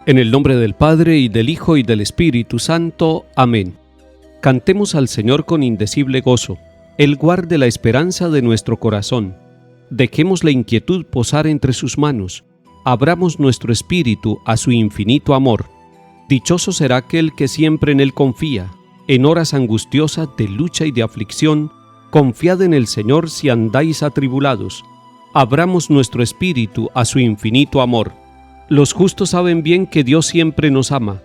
En el nombre del Padre, y del Hijo, y del Espíritu Santo. Amén. Cantemos al Señor con indecible gozo. Él guarde la esperanza de nuestro corazón. Dejemos la inquietud posar entre sus manos. Abramos nuestro espíritu a su infinito amor. Dichoso será aquel que siempre en Él confía. En horas angustiosas de lucha y de aflicción, confiad en el Señor si andáis atribulados. Abramos nuestro espíritu a su infinito amor. Los justos saben bien que Dios siempre nos ama.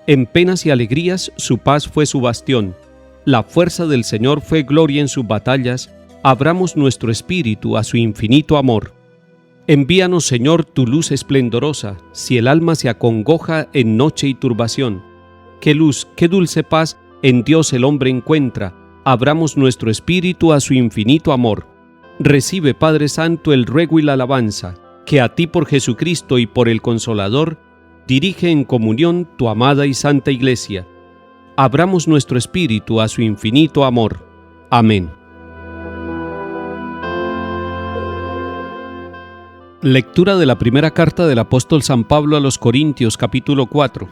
En penas y alegrías su paz fue su bastión. La fuerza del Señor fue gloria en sus batallas. Abramos nuestro espíritu a su infinito amor. Envíanos, Señor, tu luz esplendorosa, si el alma se acongoja en noche y turbación. Qué luz, qué dulce paz en Dios el hombre encuentra. Abramos nuestro espíritu a su infinito amor. Recibe, Padre Santo, el ruego y la alabanza, que a ti por Jesucristo y por el Consolador, dirige en comunión tu amada y santa Iglesia. Abramos nuestro espíritu a su infinito amor. Amén. Lectura de la primera carta del apóstol San Pablo a los Corintios, capítulo 4.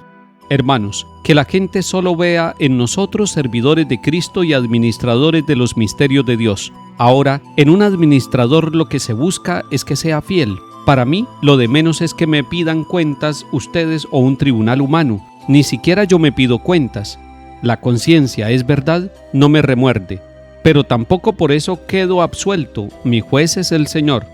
Hermanos, que la gente solo vea en nosotros servidores de Cristo y administradores de los misterios de Dios. Ahora, en un administrador lo que se busca es que sea fiel. Para mí, lo de menos es que me pidan cuentas ustedes o un tribunal humano. Ni siquiera yo me pido cuentas. La conciencia, es verdad, no me remuerde. Pero tampoco por eso quedo absuelto. Mi juez es el Señor.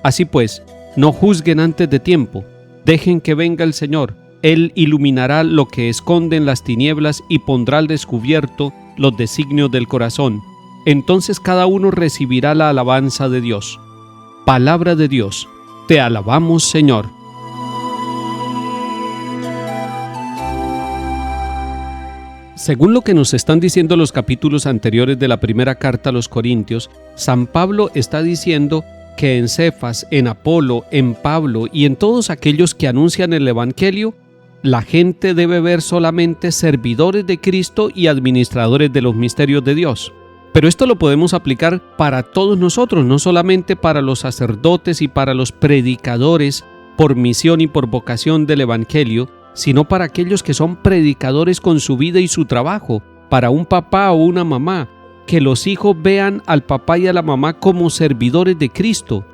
Así pues, no juzguen antes de tiempo. Dejen que venga el Señor. Él iluminará lo que esconde en las tinieblas y pondrá al descubierto los designios del corazón. Entonces cada uno recibirá la alabanza de Dios. Palabra de Dios. Te alabamos, Señor. Según lo que nos están diciendo los capítulos anteriores de la primera carta a los Corintios, San Pablo está diciendo que en Cefas, en Apolo, en Pablo y en todos aquellos que anuncian el Evangelio, la gente debe ver solamente servidores de Cristo y administradores de los misterios de Dios. Pero esto lo podemos aplicar para todos nosotros, no solamente para los sacerdotes y para los predicadores por misión y por vocación del Evangelio, sino para aquellos que son predicadores con su vida y su trabajo, para un papá o una mamá, que los hijos vean al papá y a la mamá como servidores de Cristo,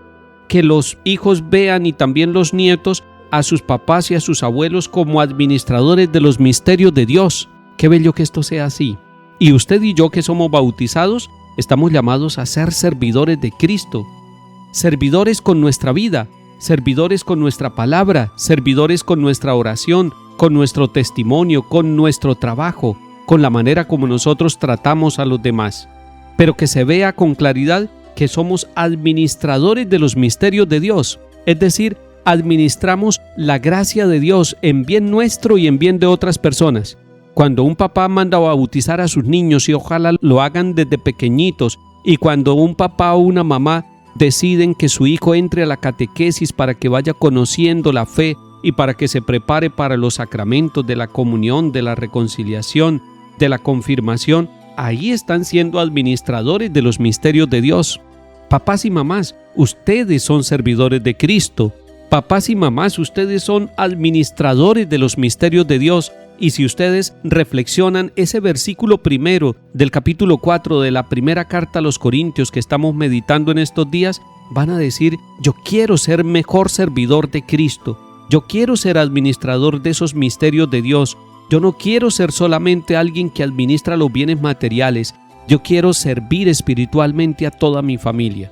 que los hijos vean y también los nietos a sus papás y a sus abuelos como administradores de los misterios de Dios. Qué bello que esto sea así. Y usted y yo que somos bautizados, estamos llamados a ser servidores de Cristo, servidores con nuestra vida, servidores con nuestra palabra, servidores con nuestra oración, con nuestro testimonio, con nuestro trabajo, con la manera como nosotros tratamos a los demás. Pero que se vea con claridad que somos administradores de los misterios de Dios, es decir, administramos la gracia de Dios en bien nuestro y en bien de otras personas. Cuando un papá manda a bautizar a sus niños y ojalá lo hagan desde pequeñitos, y cuando un papá o una mamá deciden que su hijo entre a la catequesis para que vaya conociendo la fe y para que se prepare para los sacramentos de la comunión, de la reconciliación, de la confirmación, ahí están siendo administradores de los misterios de Dios. Papás y mamás, ustedes son servidores de Cristo. Papás y mamás, ustedes son administradores de los misterios de Dios. Y si ustedes reflexionan ese versículo primero del capítulo 4 de la primera carta a los Corintios que estamos meditando en estos días, van a decir: yo quiero ser mejor servidor de Cristo, yo quiero ser administrador de esos misterios de Dios, yo no quiero ser solamente alguien que administra los bienes materiales, yo quiero servir espiritualmente a toda mi familia.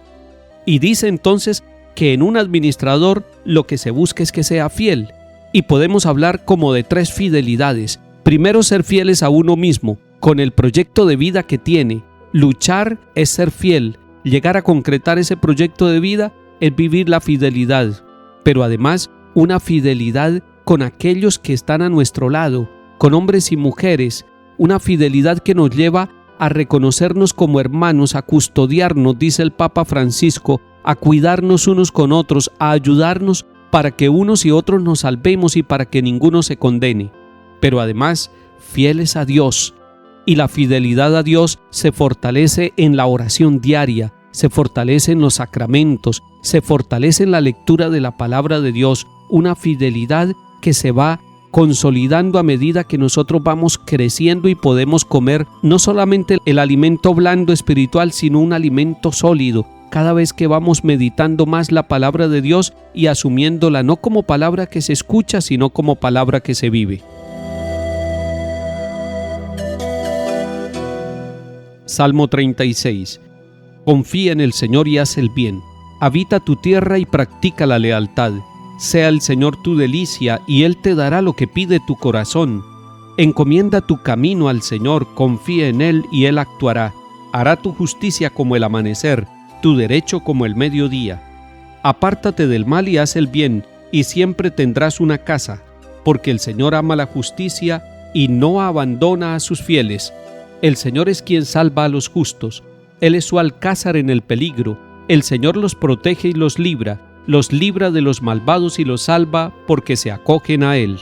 Y dice entonces que en un administrador lo que se busca es que sea fiel. Y podemos hablar como de 3 fidelidades. Primero, ser fieles a uno mismo, con el proyecto de vida que tiene. Luchar es ser fiel. Llegar a concretar ese proyecto de vida es vivir la fidelidad. Pero además, una fidelidad con aquellos que están a nuestro lado, con hombres y mujeres. Una fidelidad que nos lleva a reconocernos como hermanos, a custodiarnos, dice el Papa Francisco, a cuidarnos unos con otros, a ayudarnos para que unos y otros nos salvemos y para que ninguno se condene. Pero además, fieles a Dios. Y la fidelidad a Dios se fortalece en la oración diaria, se fortalece en los sacramentos, se fortalece en la lectura de la palabra de Dios, una fidelidad que se va consolidando a medida que nosotros vamos creciendo y podemos comer no solamente el alimento blando espiritual, sino un alimento sólido, cada vez que vamos meditando más la palabra de Dios y asumiéndola no como palabra que se escucha, sino como palabra que se vive. Salmo 36. Confía en el Señor y haz el bien. Habita tu tierra y practica la lealtad. Sea el Señor tu delicia, y Él te dará lo que pide tu corazón. Encomienda tu camino al Señor, confía en Él y Él actuará. Hará tu justicia como el amanecer, tu derecho como el mediodía. Apártate del mal y haz el bien, y siempre tendrás una casa, porque el Señor ama la justicia y no abandona a sus fieles. El Señor es quien salva a los justos. Él es su alcázar en el peligro. El Señor los protege y los libra de los malvados y los salva porque se acogen a Él.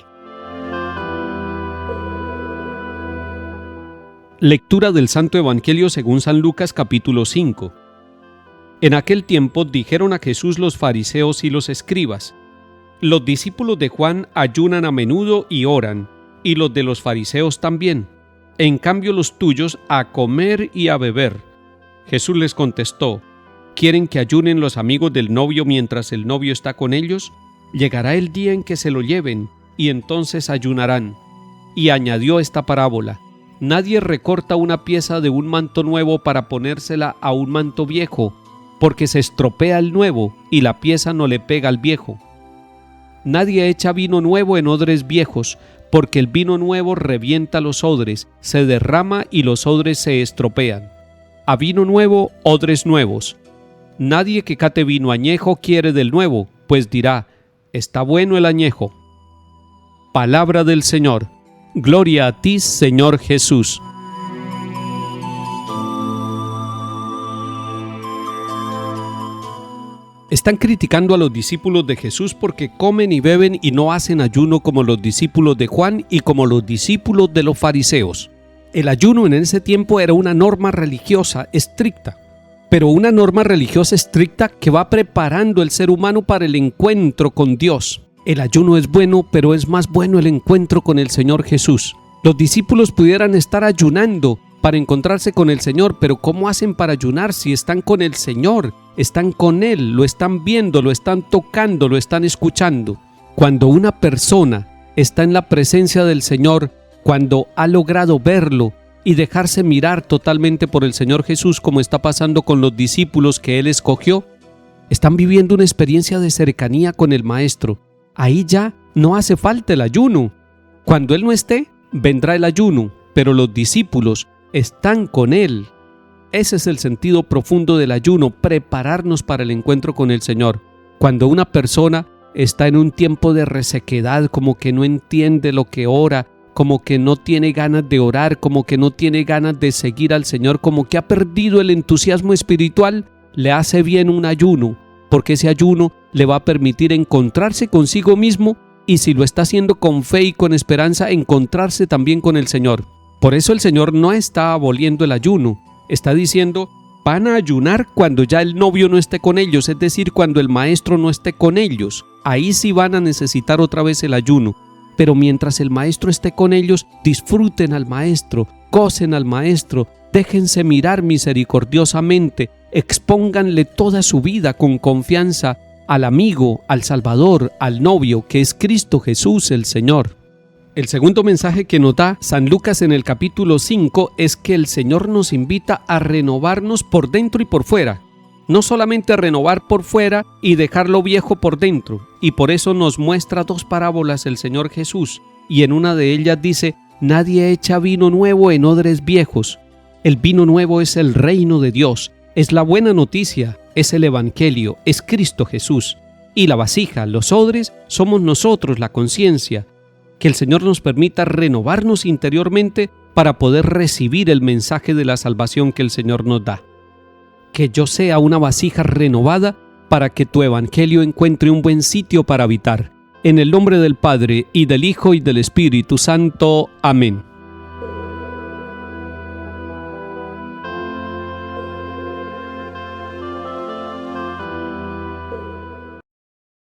Lectura del Santo Evangelio según San Lucas capítulo 5. En aquel tiempo dijeron a Jesús los fariseos y los escribas: los discípulos de Juan ayunan a menudo y oran, y los de los fariseos también. En cambio los tuyos a comer y a beber. Jesús les contestó: ¿quieren que ayunen los amigos del novio mientras el novio está con ellos? Llegará el día en que se lo lleven, y entonces ayunarán. Y añadió esta parábola: nadie recorta una pieza de un manto nuevo para ponérsela a un manto viejo, porque se estropea el nuevo, y la pieza no le pega al viejo. Nadie echa vino nuevo en odres viejos, porque el vino nuevo revienta los odres, se derrama y los odres se estropean. A vino nuevo, odres nuevos. Nadie que cate vino añejo quiere del nuevo, pues dirá: está bueno el añejo. Palabra del Señor. Gloria a ti, Señor Jesús. Están criticando a los discípulos de Jesús porque comen y beben y no hacen ayuno como los discípulos de Juan y como los discípulos de los fariseos. El ayuno en ese tiempo era una norma religiosa estricta, pero una norma religiosa estricta que va preparando el ser humano para el encuentro con Dios. El ayuno es bueno, pero es más bueno el encuentro con el Señor Jesús. Los discípulos pudieran estar ayunando para encontrarse con el Señor, pero ¿cómo hacen para ayunar si están con el Señor? Están con Él, lo están viendo, lo están tocando, lo están escuchando. Cuando una persona está en la presencia del Señor, cuando ha logrado verlo y dejarse mirar totalmente por el Señor Jesús, como está pasando con los discípulos que Él escogió, están viviendo una experiencia de cercanía con el Maestro. Ahí ya no hace falta el ayuno. Cuando Él no esté, vendrá el ayuno, pero los discípulos están con Él. Ese es el sentido profundo del ayuno, prepararnos para el encuentro con el Señor. Cuando una persona está en un tiempo de resequedad, como que no entiende lo que ora, como que no tiene ganas de orar, como que no tiene ganas de seguir al Señor, como que ha perdido el entusiasmo espiritual, le hace bien un ayuno, porque ese ayuno le va a permitir encontrarse consigo mismo y, si lo está haciendo con fe y con esperanza, encontrarse también con el Señor. Por eso el Señor no está aboliendo el ayuno, está diciendo: van a ayunar cuando ya el novio no esté con ellos, es decir, cuando el Maestro no esté con ellos. Ahí sí van a necesitar otra vez el ayuno. Pero mientras el Maestro esté con ellos, disfruten al Maestro, gocen al Maestro, déjense mirar misericordiosamente, expónganle toda su vida con confianza al amigo, al Salvador, al novio, que es Cristo Jesús el Señor. El segundo mensaje que nos da San Lucas en el capítulo 5 es que el Señor nos invita a renovarnos por dentro y por fuera. No solamente a renovar por fuera y dejar lo viejo por dentro. Y por eso nos muestra dos parábolas el Señor Jesús. Y en una de ellas dice: nadie echa vino nuevo en odres viejos. El vino nuevo es el reino de Dios, es la buena noticia, es el Evangelio, es Cristo Jesús. Y la vasija, los odres, somos nosotros, la conciencia. Que el Señor nos permita renovarnos interiormente para poder recibir el mensaje de la salvación que el Señor nos da. Que yo sea una vasija renovada para que tu Evangelio encuentre un buen sitio para habitar. En el nombre del Padre, y del Hijo, y del Espíritu Santo. Amén.